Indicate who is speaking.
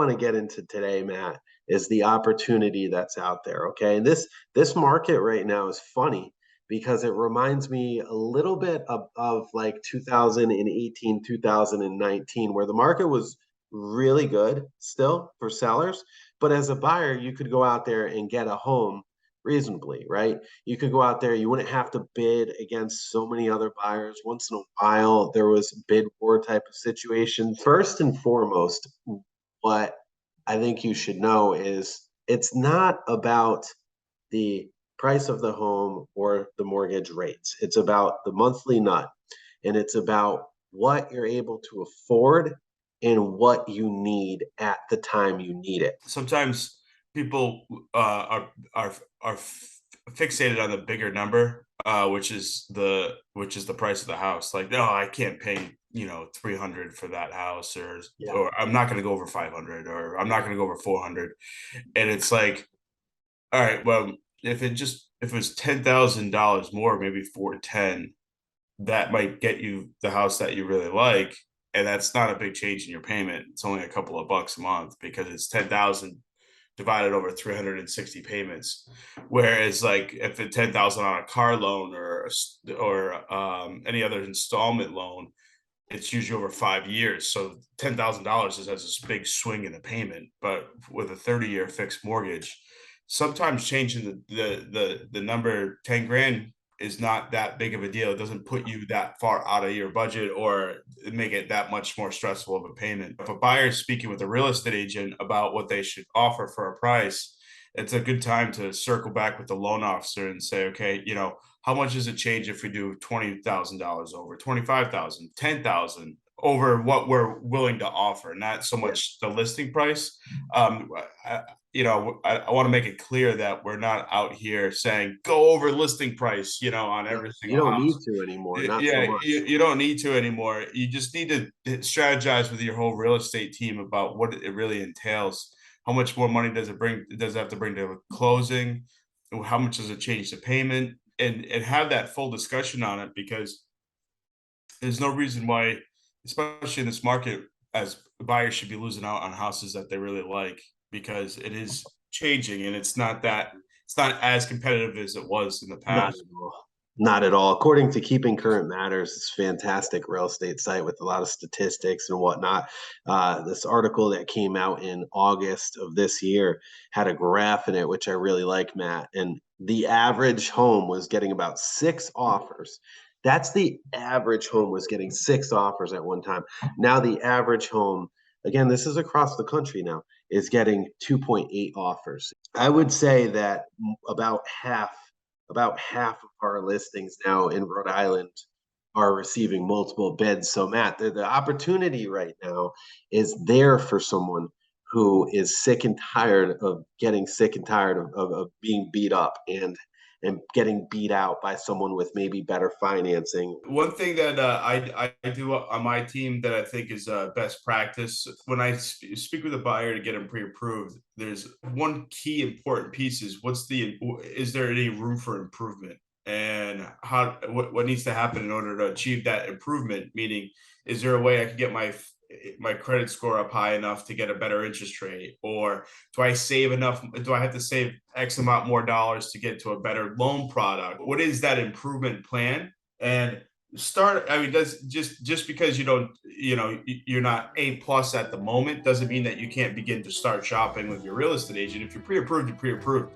Speaker 1: want to get into today, Matt, is the opportunity that's out there. Okay. And this market right now is funny because it reminds me a little bit of like 2018, 2019, where the market was really good still for sellers. But as a buyer, you could go out there and get a home reasonably, right? You could go out there, you wouldn't have to bid against so many other buyers. Once in a while, there was bid war type of situation. First and foremost, what I think you should know is it's not about the price of the home or the mortgage rates. It's about the monthly nut, and it's about what you're able to afford and what you need at the time you need it.
Speaker 2: Sometimes people are fixated on the bigger number, which is the price of the house. Like, no, I can't pay 300 for that house,
Speaker 1: Yeah.
Speaker 2: or I'm not going to go over 500, or I'm not going to go over 400. And it's like, all right, well, if it was $10,000 more, maybe 410, that might get you the house that you really like. And that's not a big change in your payment. It's only a couple of bucks a month because it's 10,000 divided over 360 payments. Whereas like if it's 10,000 on a car loan or any other installment loan, it's usually over 5 years. So $10,000 has this big swing in the payment. But with a 30-year fixed mortgage, sometimes changing the number 10 grand is not that big of a deal. It doesn't put you that far out of your budget or make it that much more stressful of a payment. If a buyer is speaking with a real estate agent about what they should offer for a price, it's a good time to circle back with the loan officer and say, okay, how much does it change if we do $20,000 over, 25,000, 10,000 over what we're willing to offer, not so much the listing price. Um, I, I want to make it clear that we're not out here saying go over listing price, on
Speaker 1: Yeah.
Speaker 2: every
Speaker 1: You
Speaker 2: single
Speaker 1: don't need
Speaker 2: house.
Speaker 1: to anymore, not so
Speaker 2: Yeah,
Speaker 1: much.
Speaker 2: you don't need to anymore. You just need to strategize with your whole real estate team about what it really entails. How much more money does it bring? Does it have to bring to closing? How much does it change the payment? And have that full discussion on it, because there's no reason why, especially in this market, as buyers should be losing out on houses that they really like, because it is changing and it's not as competitive as it was in the
Speaker 1: Not
Speaker 2: past.
Speaker 1: at all. Not at all. According to Keeping Current Matters, it's a fantastic real estate site with a lot of statistics and whatnot. This article that came out in August of this year had a graph in it, which I really like, Matt. And the average home was getting about 6 offers. That's the average home was getting 6 offers at one time. Now the average home, again, this is across the country now, is getting 2.8 offers. I would say that about half of our listings now in Rhode Island are receiving multiple bids. So Matt, the opportunity right now is there for someone who is sick and tired of getting sick and tired of being beat up and getting beat out by someone with maybe better financing.
Speaker 2: One thing that I do on my team that I think is best practice when I speak with a buyer to get them pre-approved, there's one key important piece is is there any room for improvement, and what needs to happen in order to achieve that improvement? Meaning, is there a way I can get my credit score up high enough to get a better interest rate, or do I save enough? Do I have to save X amount more dollars to get to a better loan product? What is that improvement plan? And start, I mean, does just because you don't, you're not A plus at the moment doesn't mean that you can't begin to start shopping with your real estate agent. If you're pre-approved, you're pre-approved.